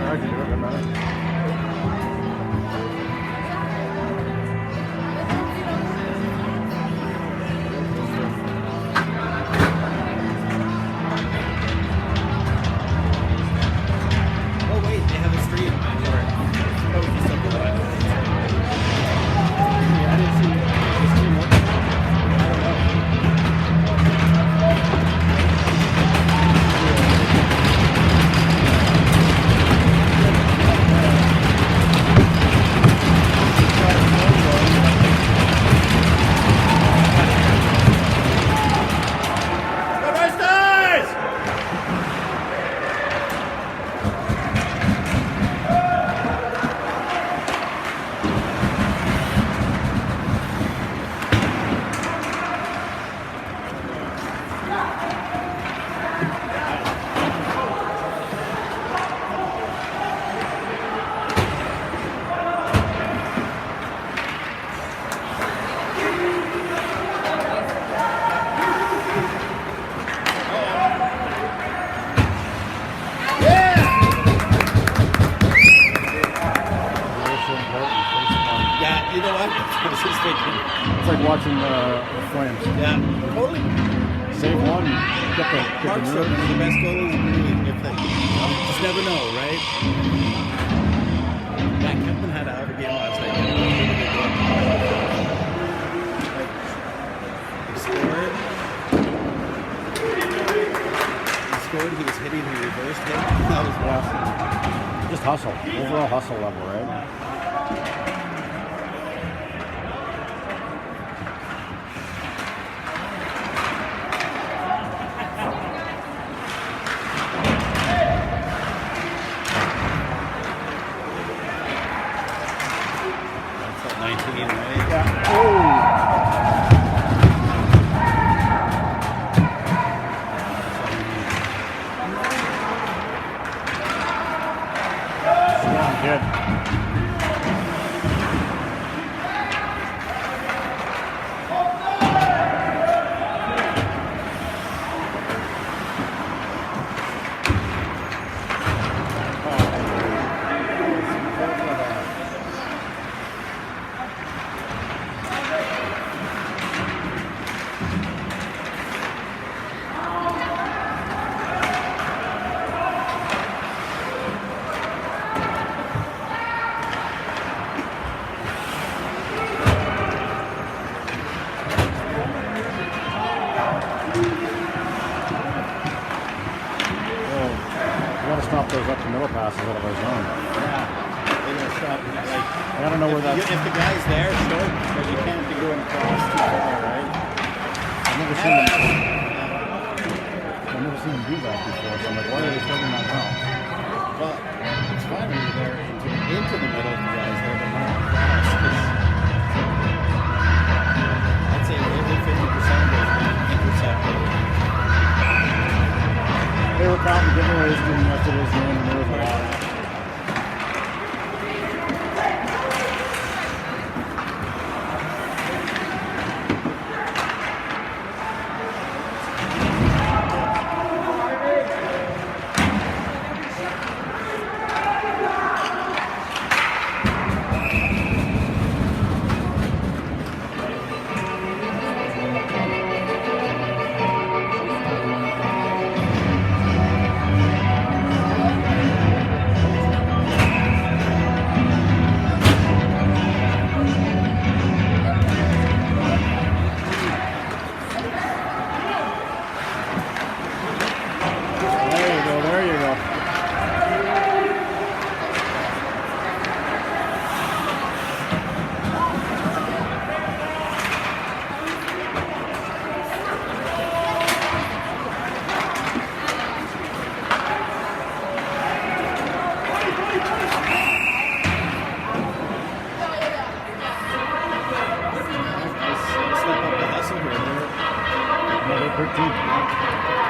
I can do it, doesn't matter. Oh wait, they have a stream. Oh, just something like that. Yeah, I didn't see the stream working. I don't know. Go Roosters! Yeah, you know what? I was just thinking. It's like watching the Flames. Yeah, totally. Save one, get the Markstrom, nerve. one of the best goalies in the league. If they, just never know, right? Yeah, Kempman had a hell of a game last night. He scored. He scored. He was hitting the reverse hit. That was Yeah. Just hustle. Overall hustle level, right? that's at 19, right? Yeah. Oh. Strong kid. We gotta stop those up to middle passes out of our zone. Yeah. They're going to stop. Like, I gotta know where that's. if the guy's there, sure. But you can't be going across too far, right? I've never seen them. I've never seen them do that before. So I'm like, why are they starting that now? Well, it's fine when you're there into the middle of the guys there, but not across. 'Cause I'd say maybe 50% of those being intercepted. They were counting giveaways during yesterday's game, and there was a lot. There you go, there you go. Step up the hustle here. Another 13.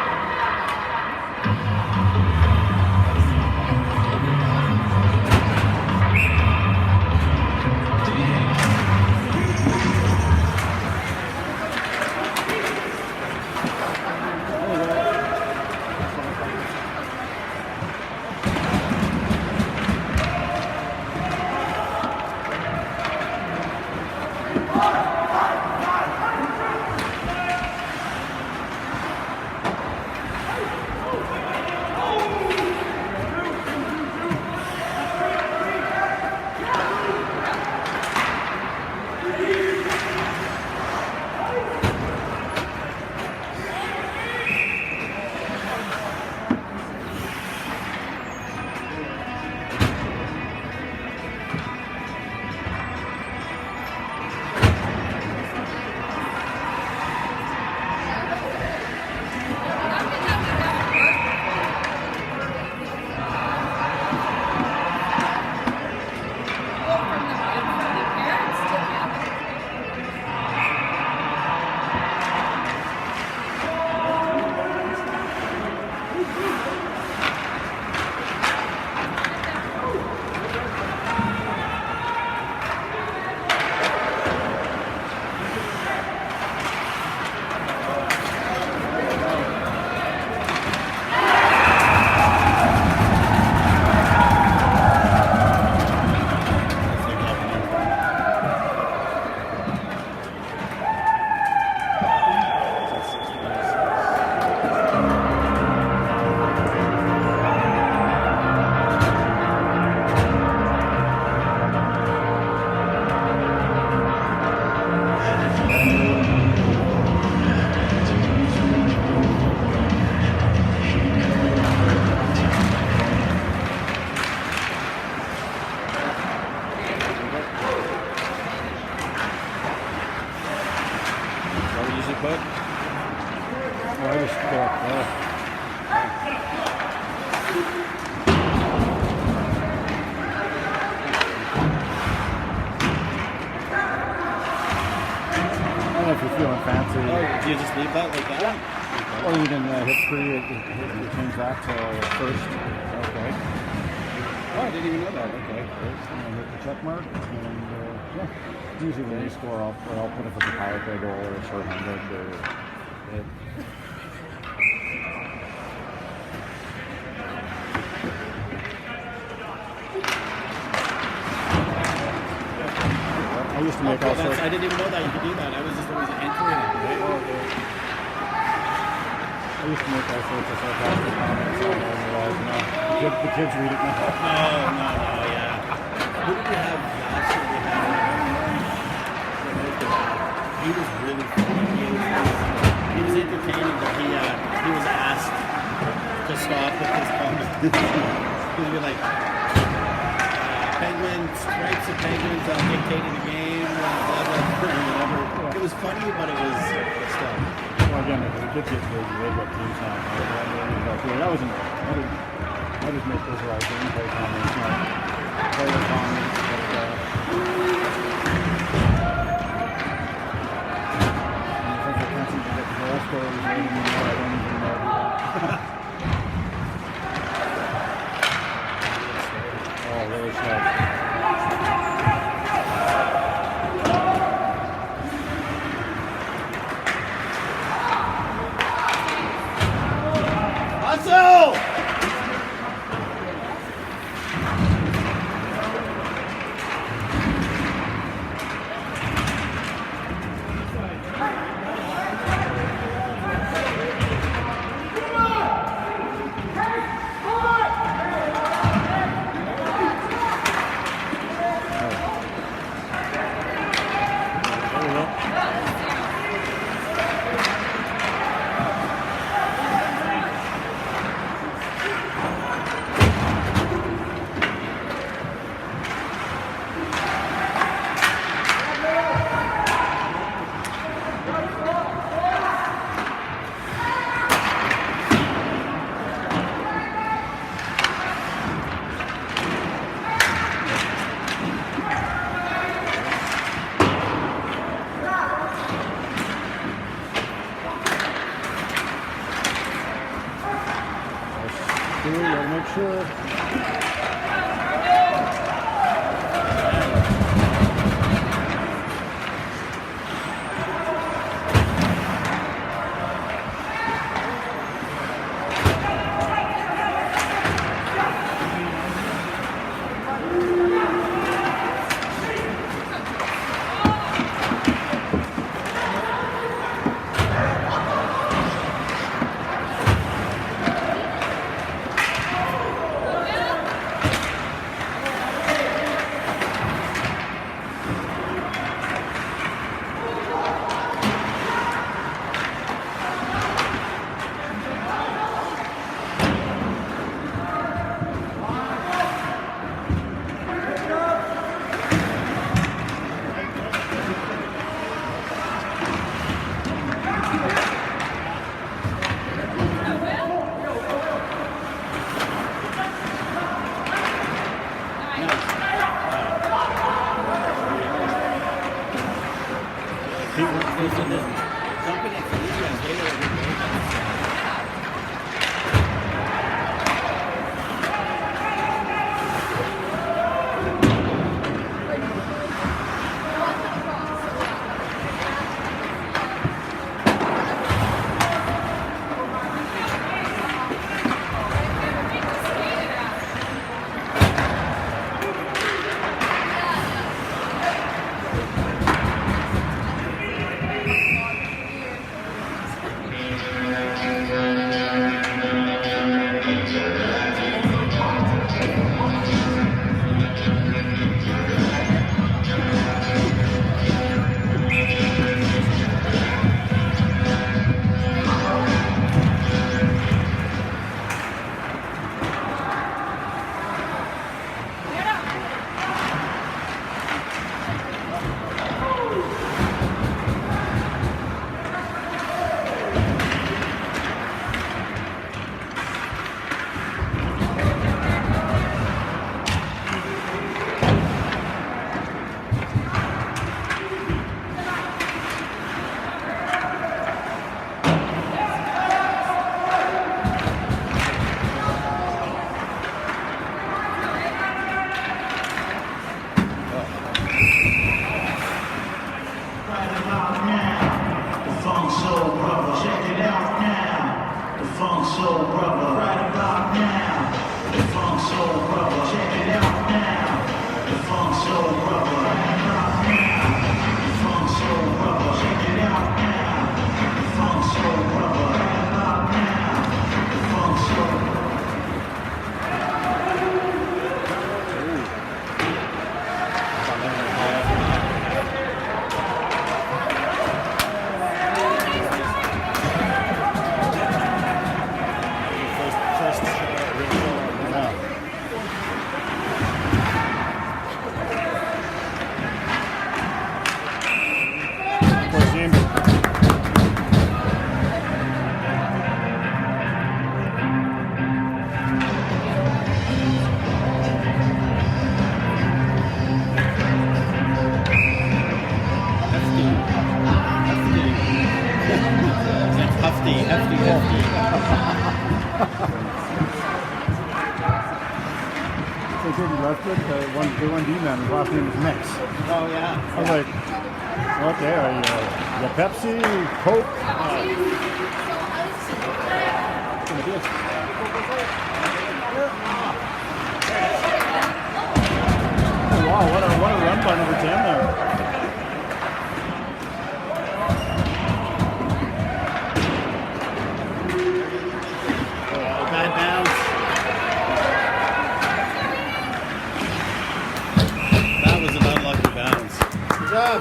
Well, I just go up there. I don't know if you're feeling fancy. Oh, do you just leave that like that? Or you can hit free, you change that to first. Okay. Oh, I didn't even know that. Okay. And then hit the check mark. And yeah, usually when you score, I'll put if it's a power play goal or a short-handed or hit. I used to make all sorts. I didn't even know that you could do that. I was just always entering it. Right? Oh, okay. I used to make all sorts of sarcastic comments on it, the kids read it now. No, yeah. Who did we have last year? He was really funny. He was entertaining, but he was asked to stop with his comments. He would be like, Penguins, stripes of Penguins dictating the game, blah, blah, whatever. It was funny, but it was still. Well, again, if the kids get big, they get team time. I just make those right gameplay comments, player comments, but since I can't seem to get the goal scorers right anymore, I don't even know that. Oh, really slow. Hustle! You gotta make sure. Hefty. They said he left it. One D man, his last name is Mix. Oh yeah. I was like, okay, you Pepsi, Coke. Oh, wow, what a run by number 10 there. Bad bounce. That was an unlucky bounce. Good job.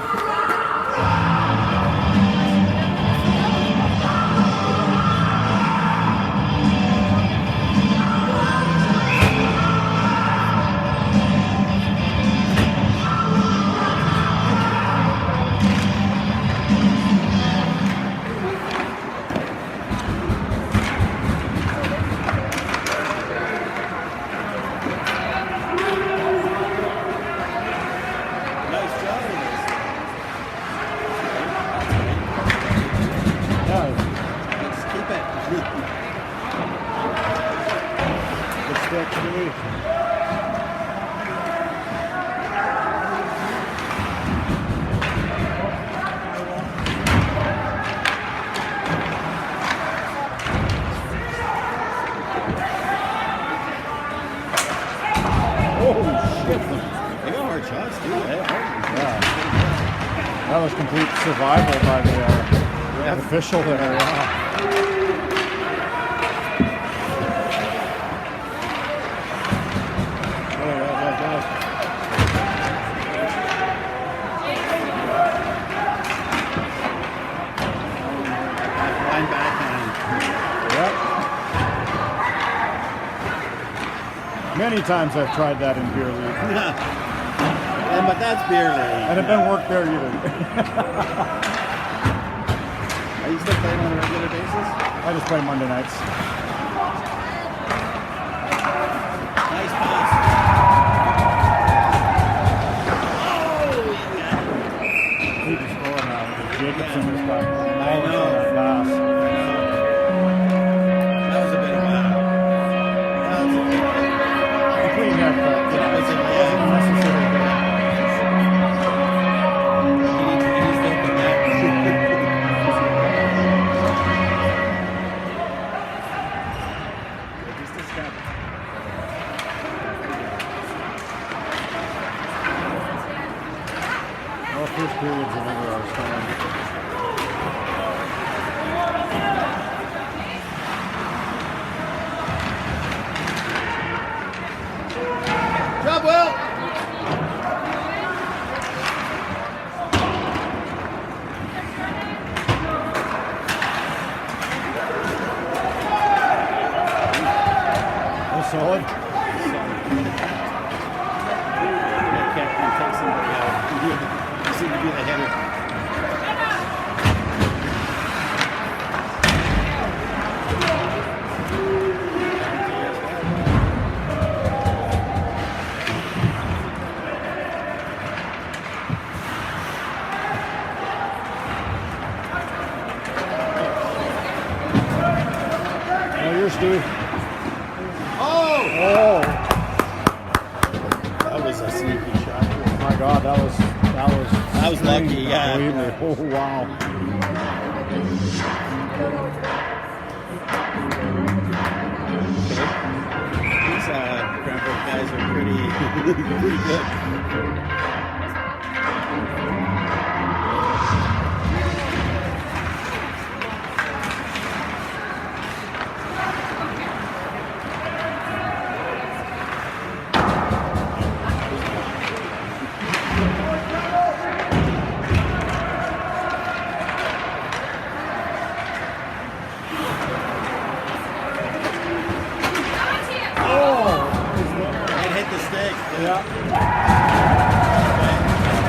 That was complete survival by the official there. Yeah. Line backhand. Yep. Many times I've tried that in beer league. Yeah, but that's beer league. And it didn't work there either. Are you still playing on a regular basis? I just play Monday nights. Nice pass. He can score now. Jacobson has got I know. pass. That was a bit of a... A clean net, but That was a... wasn't necessary. First period's are never our time. Job well. Oh, solid. Captain takes somebody out. You seem to be the header. Oh, you're Steve. Oh! Oh, That was a sneaky shot. my God, that was lucky, yeah. completely. Oh, wow. These Cranbrook guys are pretty good. It hit the stick. Yeah.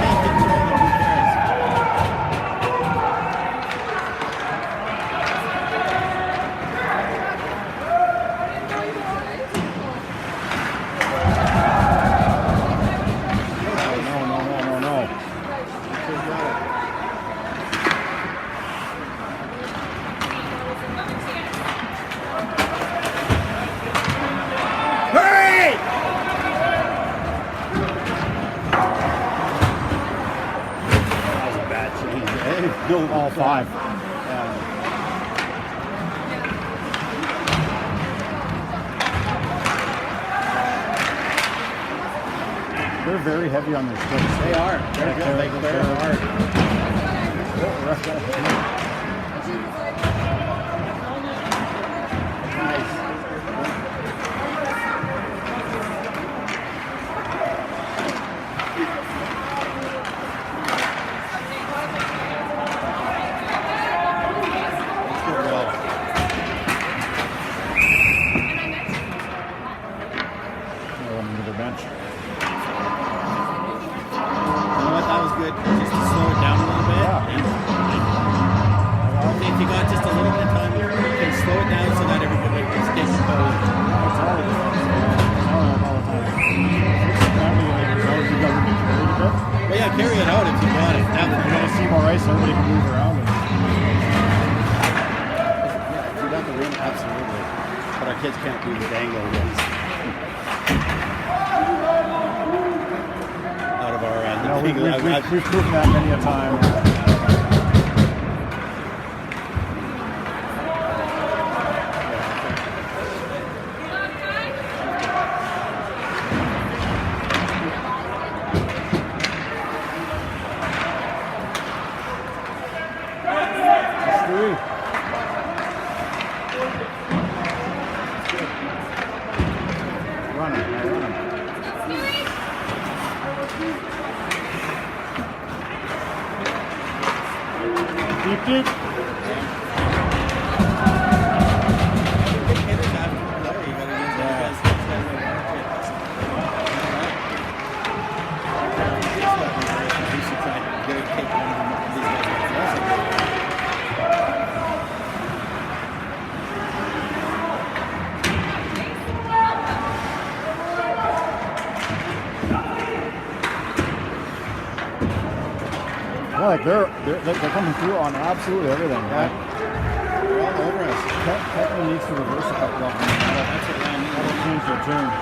Can't control it, who cares? No. Good job. all 5. They're very heavy on their sticks. They are. They're good. They're hard. Nice. Bench. You know what? That was good. Just to slow it down a little bit. Yeah. If you got just a little bit of time, you can slow it down so that everybody can stay composed. That's all it is. All the time. Well, yeah, carry it out if you got it. That You gotta see more ice so everybody can move around. If you got the rim, absolutely. But our kids can't do the dangle ones. Out of our end. No, we've proven that many a time. Deep. Yeah, like they're coming through on absolutely everything. Yeah. They're all over us. Kettler needs to reverse a couple of them. That's what I mean. That'll change their tune.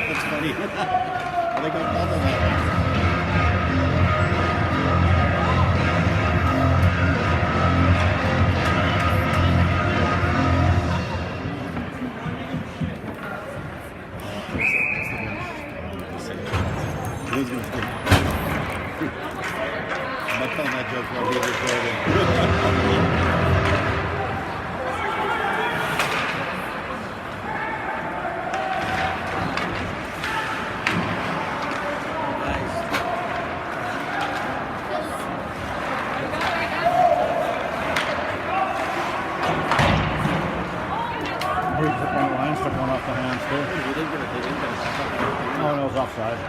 That's funny. I think I called them that. I'm not telling that joke while we're recording. Took one off the hands too. They didn't get it. No, it was offside.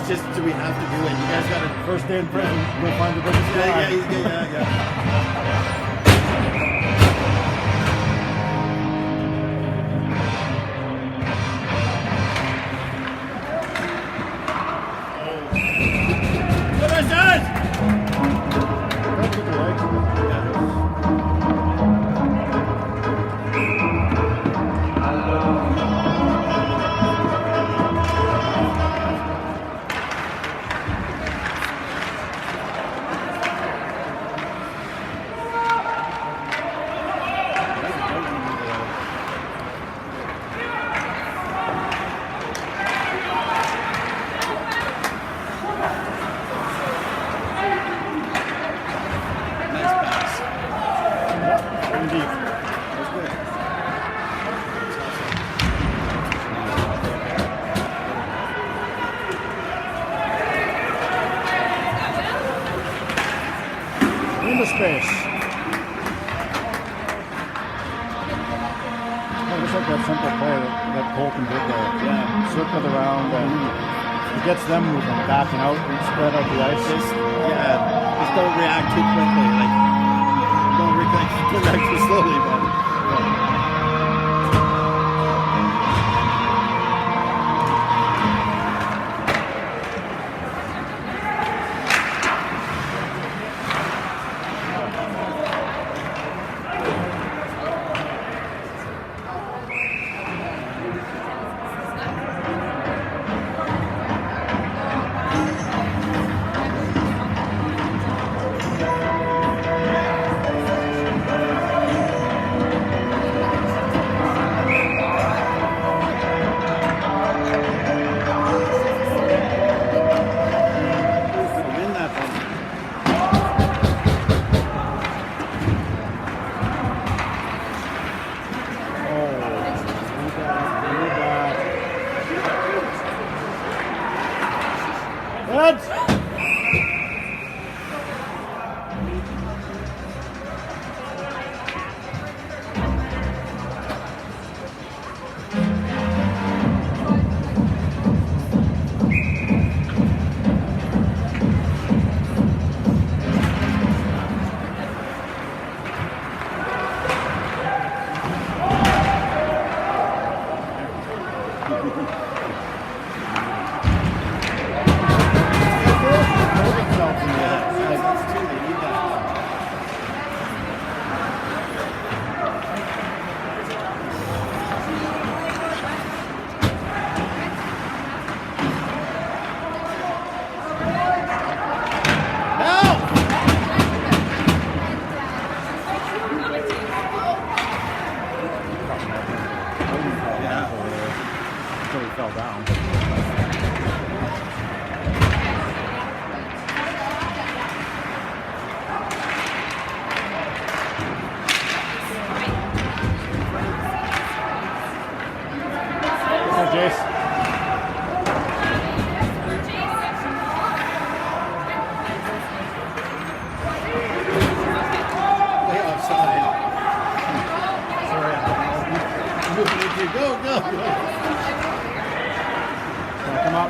Just do we have to do it? You guys got to First day in prison, go find the biggest guy. Yeah. Into space. Oh, just like that simple play that Colton did there. Yeah. Circle it around and it gets them moving, backing out and spread out the ice. Just don't react too quickly. Like don't react too slowly, but.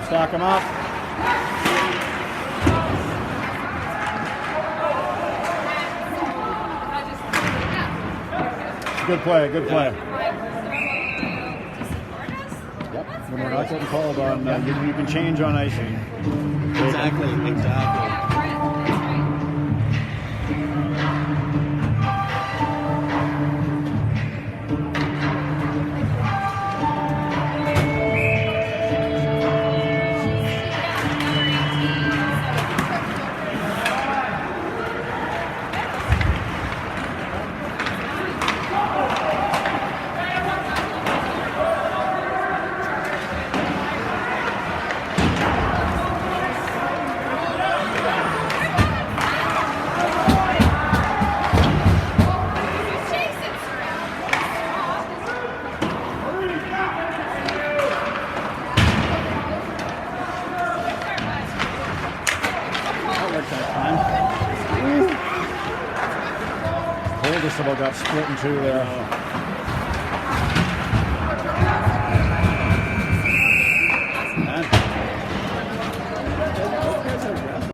Stack them up. Good play, good play. Yep. When we're not getting called on, you can change on icing. Exactly. Just about got split in two there.